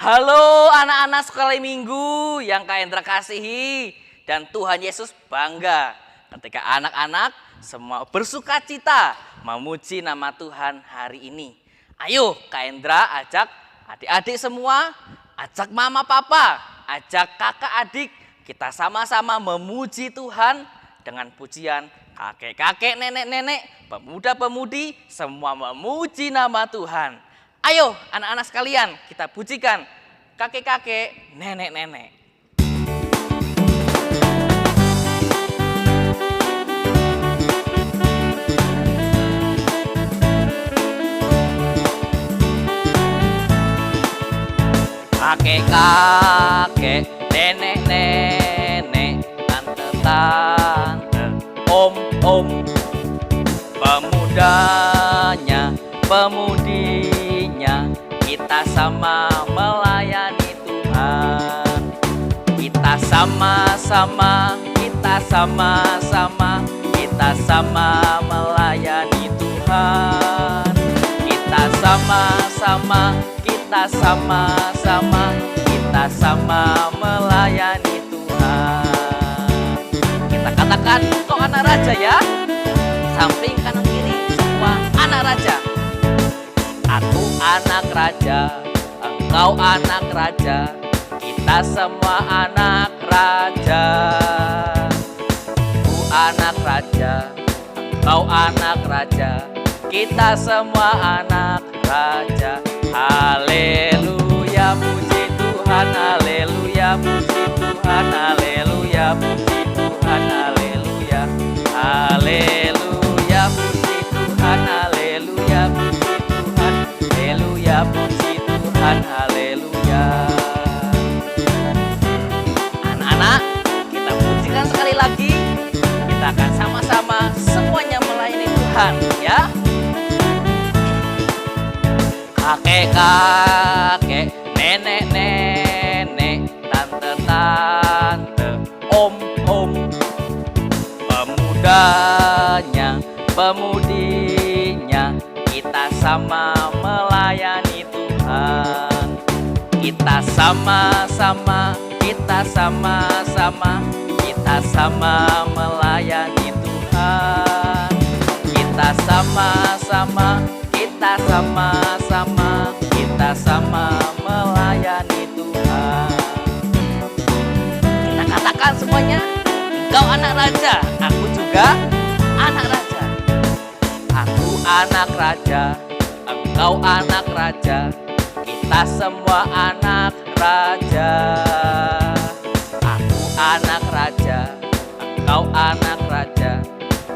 Halo anak-anak sekolah minggu yang Kak Hendra kasihi dan Tuhan Yesus bangga ketika anak-anak semua bersuka cita memuji nama Tuhan hari ini. Ayo Kak Hendra ajak adik-adik semua, ajak mama papa, ajak kakak adik, kita sama-sama memuji Tuhan dengan pujian kakek-kakek, nenek-nenek, pemuda-pemudi, semua memuji nama Tuhan. Ayo anak-anak sekalian kita pujikan kakek-kakek, nenek-nenek. Kakek-kakek, nenek-nenek, tante-tante, om-om, pemudanya, pemudinya, kita sama melayani Tuhan. Kita sama-sama, kita sama-sama, kita sama melayani Tuhan. Kita sama-sama, kita sama-sama, kita sama melayani Tuhan. Kita katakan, kau anak raja ya. Samping kanan kiri semua anak raja. Aku anak raja, engkau anak raja, kita semua anak raja. Aku anak raja, engkau anak raja, kita semua anak raja. Haleluya, puji Tuhan, haleluya, puji Tuhan, haleluya, puji Tuhan, haleluya. Haleluya, puji Tuhan, haleluya, puji Tuhan, haleluya, puji Tuhan, haleluya. Anak-anak, kita pujikan sekali lagi. Kita akan sama-sama semuanya melayani Tuhan, ya. Kakek-kakek, nenek-nenek, tante-tante, om-om, pemudanya, pemudinya, kita sama melayani Tuhan. Kita sama-sama, kita sama-sama, kita sama melayani Tuhan. Kita sama-sama, kita sama-sama, kita sama melayani Tuhan. Kita katakan semuanya, engkau anak raja, aku juga anak raja. Aku anak raja, engkau anak raja, kita semua anak raja. Aku anak raja, engkau anak raja,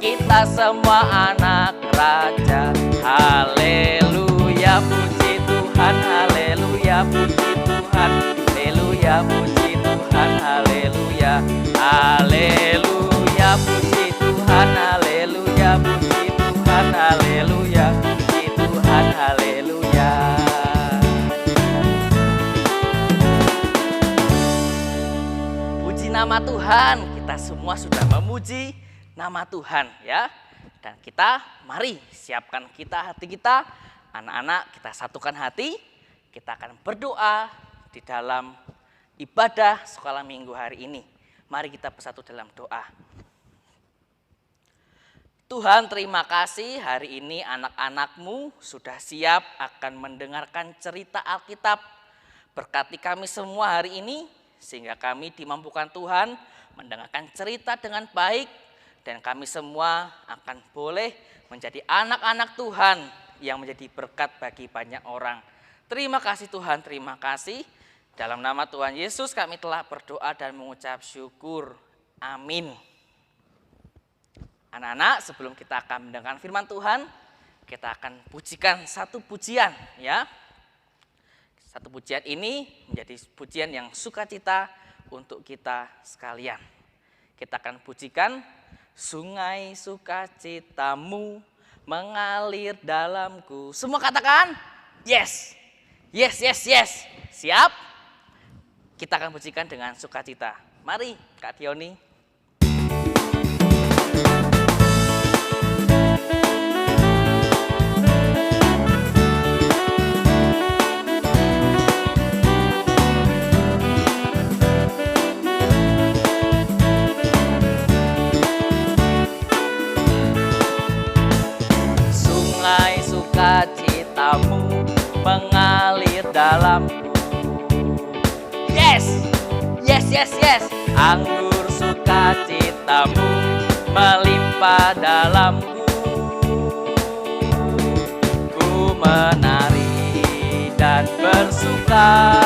kita semua anak raja. Haleluya, puji Tuhan, haleluya, puji Tuhan, haleluya, puji Tuhan, haleluya. Haleluya, puji Tuhan, haleluya, puji Tuhan, haleluya, puji Tuhan, haleluya. Puji nama Tuhan, kita semua sudah memuji nama Tuhan ya. Dan kita mari siapkan hati kita, anak-anak kita satukan hati, kita akan berdoa di dalam ibadah sekolah minggu hari ini. Mari kita bersatu dalam doa. Tuhan, terima kasih hari ini anak-anak-Mu sudah siap akan mendengarkan cerita Alkitab. Berkati kami semua hari ini sehingga kami dimampukan Tuhan mendengarkan cerita dengan baik. Dan kami semua akan boleh menjadi anak-anak Tuhan yang menjadi berkat bagi banyak orang. Terima kasih Tuhan, terima kasih. Dalam nama Tuhan Yesus kami telah berdoa dan mengucap syukur. Amin. Anak-anak, sebelum kita akan mendengarkan firman Tuhan, kita akan pujikan satu pujian ya. Satu pujian ini menjadi pujian yang sukacita untuk kita sekalian. Kita akan pujikan sungai sukacitamu mengalir dalamku. Semua katakan yes. Yes, yes, yes. Siap? Kita akan pujikan dengan sukacita. Mari Kak Tioni. dalamku. Yes, yes, yes, yes. Anggur sukacitamu melimpah dalamku. Ku menari dan bersuka,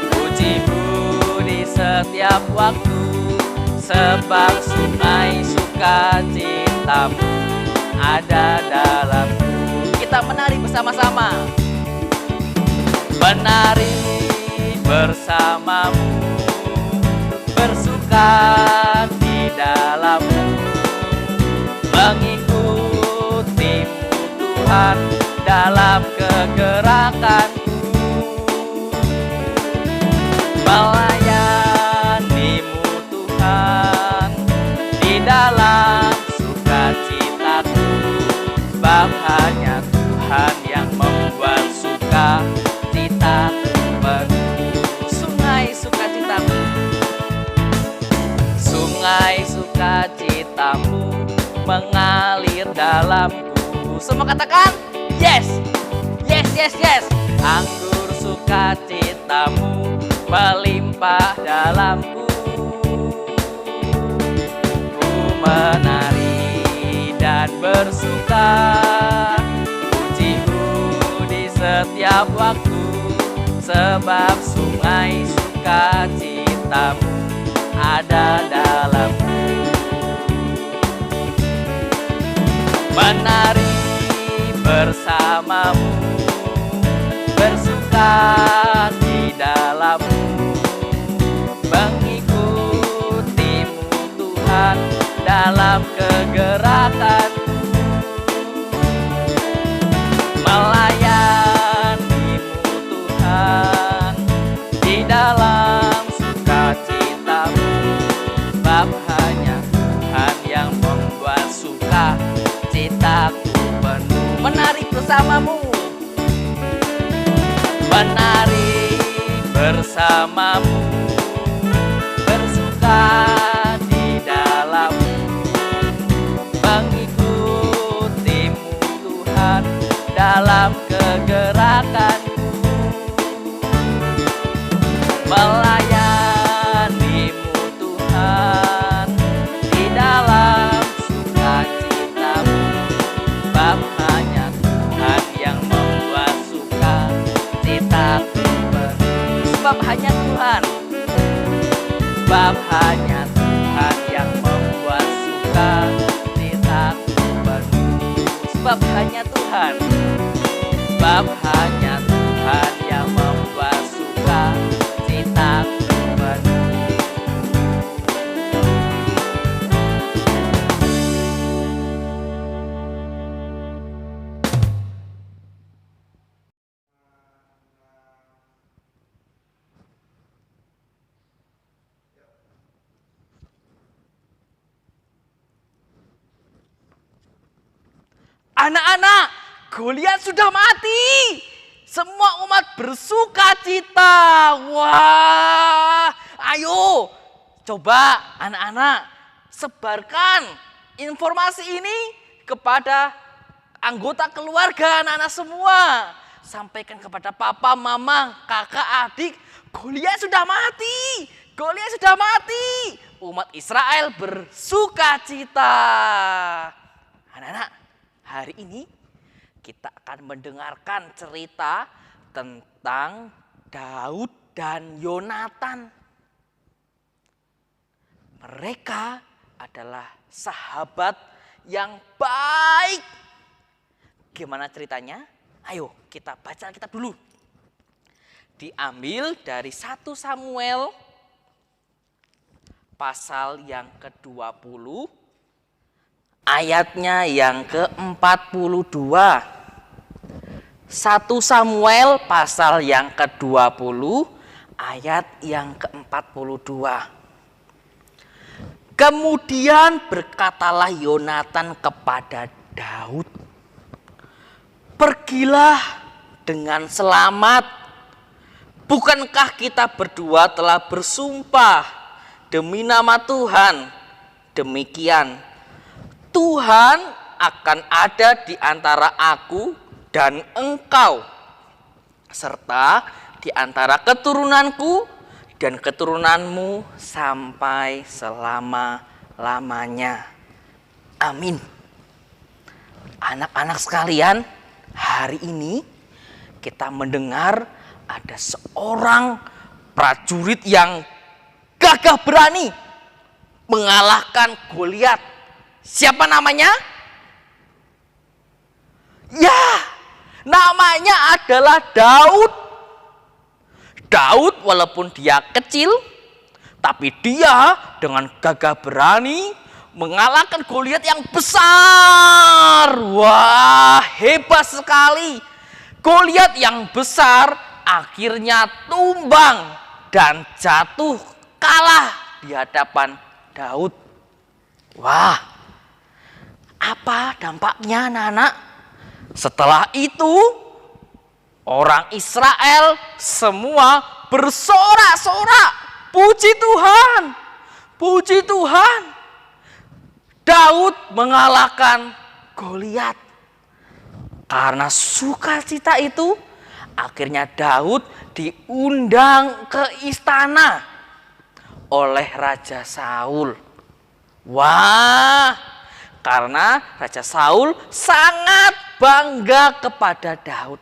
pujimu di setiap waktu, sebab sungai sukacitamu ada dalamku. Kita menari bersama-sama. Menari bersamamu, bersuka di dalammu, mengikutimu Tuhan dalam kegerakanku, melayanimu Tuhan di dalam sukacitaku, sebab hanya Tuhan yang membuat sukacitaku penuh. Sungai sukacitamu, sungai sukacitamu mengalir dalamku. Semua katakan yes, yes, yes, yes. Anggur sukacitamu melimpah dalamku. Ku menari dan bersuka, pujimu di setiap waktu, sebab sungai sukacitamu ada dalamku. Menari bersamamu, bersuka di dalammu, mengikutimu Tuhan dalam kegerakanku, melayanimu Tuhan di dalam sukacitamu, sebab hanya Tuhan yang membuat sukacitaku penuh. Menari bersamamu, menari bersamamu, bersuka di dalammu, mengikutimu Tuhan dalam kegerakanku, melayanimu Tuhan di dalam sukacitamu, sebab hanya Tuhan yang membuat sukacitaku penuh. Sebab hanya Tuhan, sebab hanya Tuhan yang membuat sukacitaku penuh. Sebab hanya Tuhan, sebab hanya Tuhan yang membuat sukacitaku penuh. Anak-anak, Goliat sudah mati. Semua umat bersuka cita. Wah, ayo coba anak-anak sebarkan informasi ini kepada anggota keluarga anak-anak semua. Sampaikan kepada papa, mama, kakak, adik, Goliat sudah mati. Goliat sudah mati. Umat Israel bersuka cita. Anak-anak, hari ini kita akan mendengarkan cerita tentang Daud dan Yonatan. Mereka adalah sahabat yang baik. Gimana ceritanya? Ayo kita baca Alkitab dulu. Diambil dari 1 Samuel pasal yang ke-20. Ayatnya yang ke-42. 1 Samuel pasal yang ke-20 ayat yang ke-42. Kemudian berkatalah Yonatan kepada Daud, "Pergilah dengan selamat. Bukankah kita berdua telah bersumpah demi nama Tuhan demikian, Tuhan akan ada di antara aku dan engkau, serta di antara keturunanku dan keturunanmu sampai selama-lamanya. Amin. Anak-anak sekalian, hari ini kita mendengar ada seorang prajurit yang gagah berani mengalahkan Goliat. Siapa namanya? Ya, namanya adalah Daud. Daud walaupun dia kecil, tapi dia dengan gagah berani mengalahkan Goliat yang besar. Wah, hebat sekali. Goliat yang besar akhirnya tumbang dan jatuh kalah di hadapan Daud. Wah, apa dampaknya anak-anak? Setelah itu orang Israel semua bersorak-sorak, puji Tuhan, puji Tuhan. Daud mengalahkan Goliat. Karena sukacita itu, akhirnya Daud diundang ke istana oleh Raja Saul. Wah, karena Raja Saul sangat bangga kepada Daud.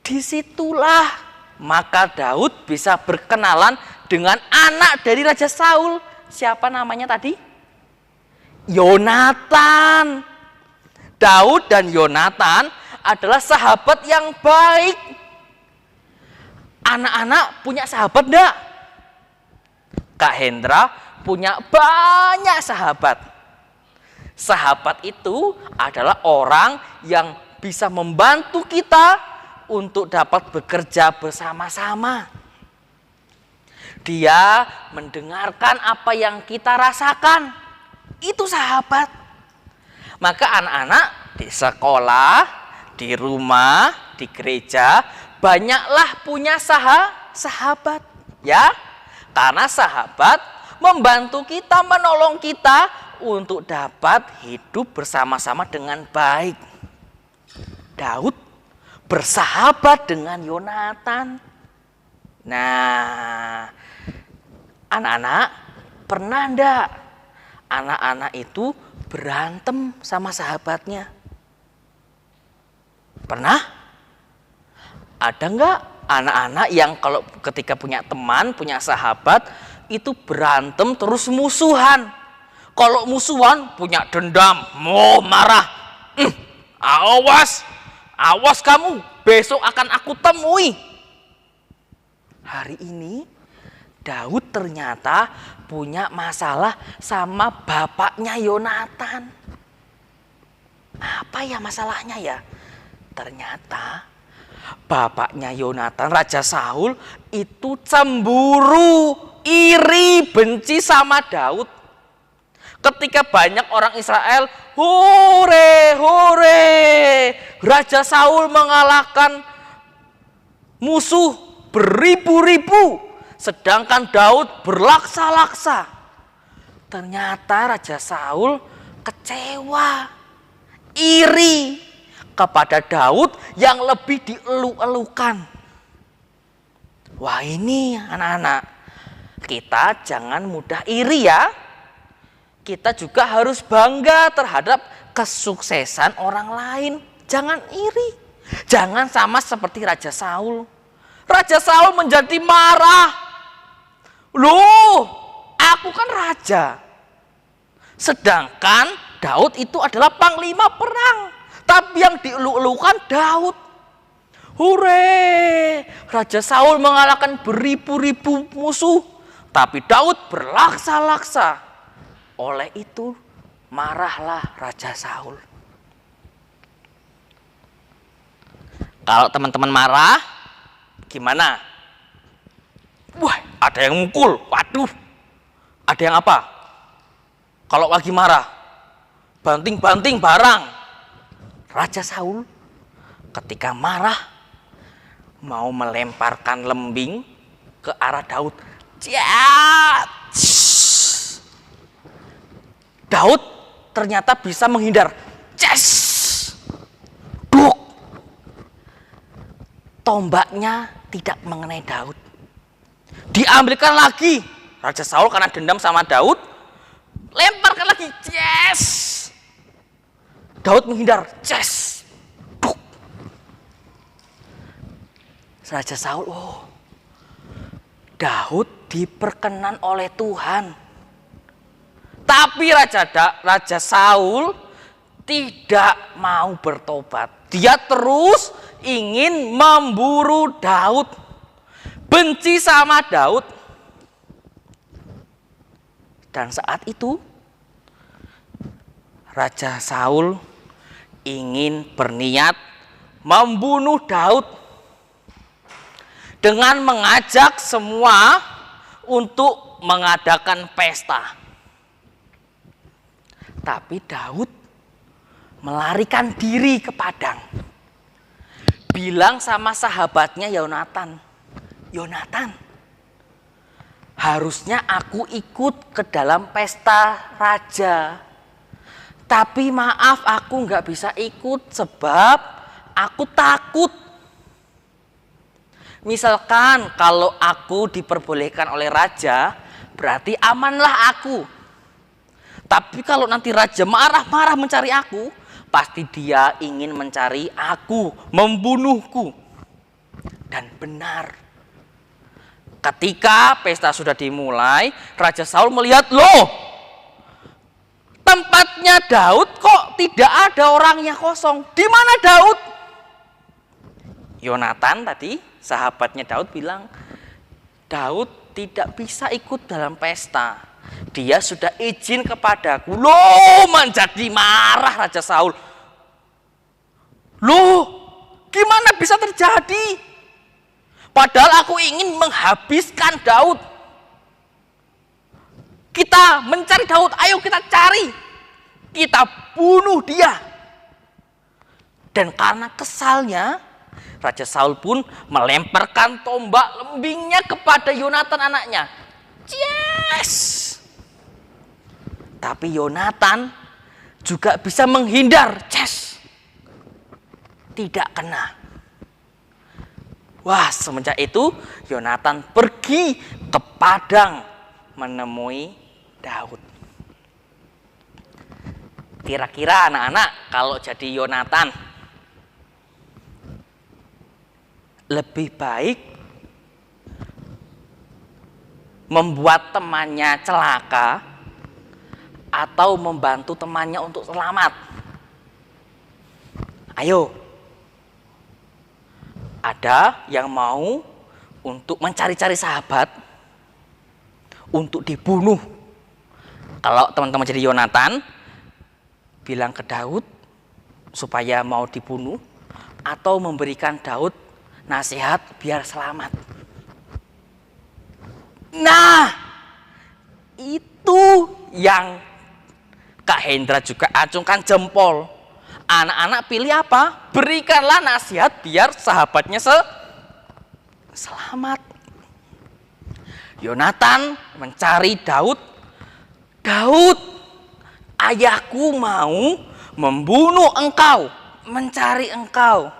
Disitulah maka Daud bisa berkenalan dengan anak dari Raja Saul. Siapa namanya tadi? Yonatan. Daud dan Yonatan adalah sahabat yang baik. Anak-anak punya sahabat enggak? Kak Hendra punya banyak sahabat. Sahabat itu adalah orang yang bisa membantu kita untuk dapat bekerja bersama-sama. Dia mendengarkan apa yang kita rasakan. Itu sahabat. Maka anak-anak di sekolah, di rumah, di gereja, banyaklah punya sahabat. Ya, karena sahabat membantu kita, menolong kita untuk dapat hidup bersama-sama dengan baik. Daud bersahabat dengan Yonatan. Nah, anak-anak pernah enggak anak-anak itu berantem sama sahabatnya? Pernah? Ada enggak anak-anak yang kalau ketika punya teman, punya sahabat, itu berantem terus musuhan? Kalau musuhan punya dendam, mau marah. Awas kamu, besok akan aku temui. Hari ini Daud ternyata punya masalah sama bapaknya Yonatan. Apa ya masalahnya ya? Ternyata bapaknya Yonatan, Raja Saul, itu cemburu, iri, benci sama Daud. Ketika banyak orang Israel, hore, Raja Saul mengalahkan musuh beribu-ribu, sedangkan Daud berlaksa-laksa. Ternyata Raja Saul kecewa, iri kepada Daud yang lebih dieluk-elukan. Wah, ini anak-anak, kita jangan mudah iri ya. Kita juga harus bangga terhadap kesuksesan orang lain. Jangan iri. Jangan sama seperti Raja Saul. Raja Saul menjadi marah. Loh, aku kan raja. Sedangkan Daud itu adalah panglima perang. Tapi yang dieluk-elukan Daud. Hore, Raja Saul mengalahkan beribu-ribu musuh. Tapi Daud berlaksa-laksa. Oleh itu marahlah Raja Saul. Kalau teman-teman marah, gimana? Wah, ada yang mukul. Waduh, ada yang apa? Kalau lagi marah, banting-banting barang. Raja Saul ketika marah mau melemparkan lembing ke arah Daud. Daud ternyata bisa menghindar. Duk. tombaknya tidak mengenai Daud. Diambilkan lagi. Raja Saul karena dendam sama Daud, lemparkan lagi. Yes. Daud menghindar. Yes. Duk. Raja Saul, oh, Daud diperkenan oleh Tuhan. Tapi Raja Saul tidak mau bertobat. Dia terus ingin memburu Daud. Benci sama Daud. Dan saat itu Raja Saul ingin berniat membunuh Daud dengan mengajak semua untuk mengadakan pesta. Tapi Daud melarikan diri ke padang. Bilang sama sahabatnya Yonatan, Yonatan, harusnya aku ikut ke dalam pesta raja. Tapi maaf, aku nggak bisa ikut sebab aku takut. Misalkan kalau aku diperbolehkan oleh raja, berarti amanlah aku. Tapi kalau nanti raja marah-marah mencari aku, pasti dia ingin mencari aku, membunuhku. Dan benar. Ketika pesta sudah dimulai, Raja Saul melihat, loh, tempatnya Daud kok tidak ada orangnya kosong. Di mana Daud? Yonatan tadi, sahabatnya Daud bilang, Daud tidak bisa ikut dalam pesta. Dia sudah izin kepadaku. Loh, menjadi marah Raja Saul. Loh, gimana bisa terjadi? Padahal aku ingin menghabiskan Daud. Kita mencari Daud, ayo kita cari. Kita bunuh dia. Dan karena kesalnya, Raja Saul pun melemparkan tombak lembingnya kepada Yonatan anaknya. Yes! Tapi Yonatan juga bisa menghindar. Yes! Tidak kena. Wah, semenjak itu Yonatan pergi ke padang menemui Daud. Kira-kira anak-anak kalau jadi Yonatan, lebih baik membuat temannya celaka atau membantu temannya untuk selamat? Ayo. Ada yang mau untuk mencari-cari sahabat untuk dibunuh. Kalau teman-teman jadi Yonatan, bilang ke Daud supaya mau dibunuh atau memberikan Daud nasihat biar selamat. Nah, itu yang Kak Hendra juga acungkan jempol. Anak-anak pilih apa? Berikanlah nasihat biar sahabatnya selamat. Yonatan mencari Daud. Daud, ayahku mau membunuh engkau, mencari engkau.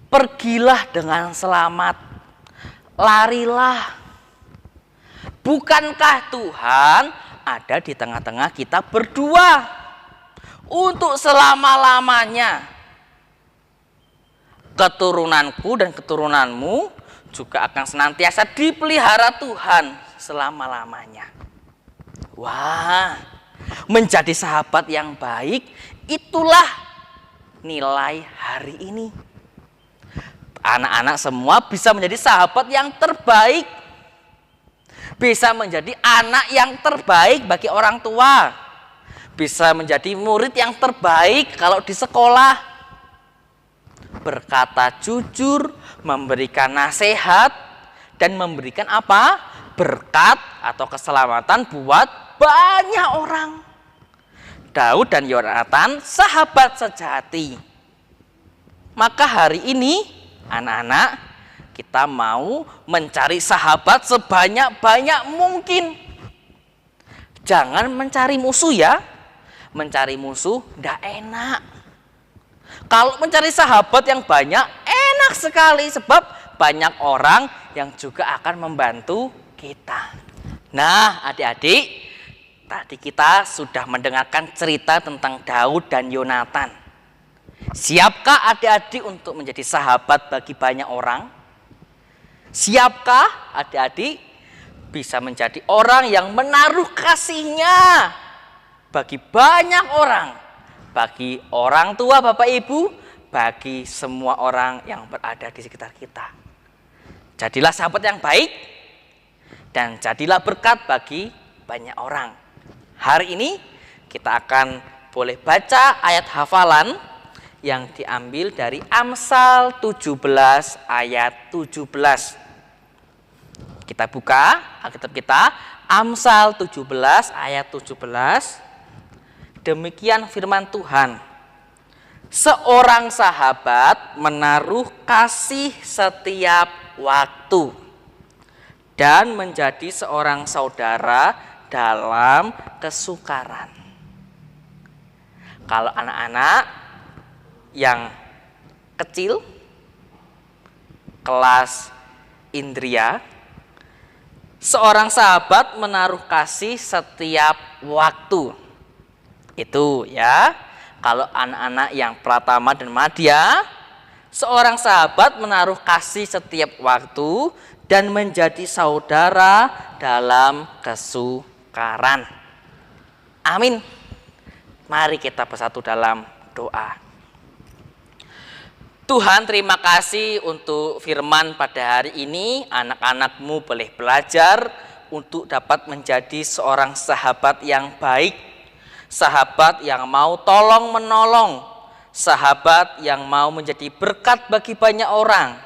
Pergilah dengan selamat, larilah. Bukankah Tuhan ada di tengah-tengah kita berdua untuk selama-lamanya? Keturunanku dan keturunanmu juga akan senantiasa dipelihara Tuhan selama-lamanya. Wah, menjadi sahabat yang baik, itulah nilai hari ini. Anak-anak semua bisa menjadi sahabat yang terbaik, bisa menjadi anak yang terbaik bagi orang tua, bisa menjadi murid yang terbaik kalau di sekolah, berkata jujur, memberikan nasihat, dan memberikan apa? Berkat atau keselamatan buat banyak orang. Daud dan Yonatan sahabat sejati. Maka hari ini anak-anak, kita mau mencari sahabat sebanyak-banyak mungkin. Jangan mencari musuh ya. Mencari musuh tidak enak. Kalau mencari sahabat yang banyak, enak enak sekali sebab banyak orang yang juga akan membantu kita. Nah, adik-adik, tadi kita sudah mendengarkan cerita tentang Daud dan Yonatan. Siapkah adik-adik untuk menjadi sahabat bagi banyak orang? Siapkah adik-adik bisa menjadi orang yang menaruh kasihnya bagi banyak orang, bagi orang tua, bapak ibu, bagi semua orang yang berada di sekitar kita. Jadilah sahabat yang baik dan jadilah berkat bagi banyak orang. Hari ini kita akan boleh baca ayat hafalan yang diambil dari Amsal 17 ayat 17. Kita buka Alkitab kita, Amsal 17 ayat 17. Demikian firman Tuhan. Seorang sahabat menaruh kasih setiap waktu dan menjadi seorang saudara dalam kesukaran. Kalau anak-anak yang kecil, kelas indria, seorang sahabat menaruh kasih setiap waktu. Itu ya. Kalau anak-anak yang pratama dan madya, seorang sahabat menaruh kasih setiap waktu dan menjadi saudara dalam kesukaran. Amin. Mari kita bersatu dalam doa. Tuhan, terima kasih untuk firman pada hari ini. Anak-anak-Mu boleh belajar untuk dapat menjadi seorang sahabat yang baik, sahabat yang mau tolong menolong, sahabat yang mau menjadi berkat bagi banyak orang,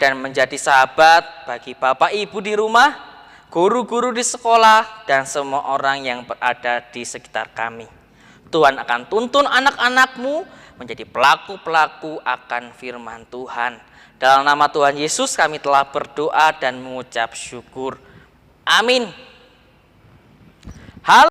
dan menjadi sahabat bagi bapak ibu di rumah, guru-guru di sekolah, dan semua orang yang berada di sekitar kami. Tuhan akan tuntun anak-anak-Mu menjadi pelaku-pelaku akan firman Tuhan. Dalam nama Tuhan Yesus kami telah berdoa dan mengucap syukur. Amin.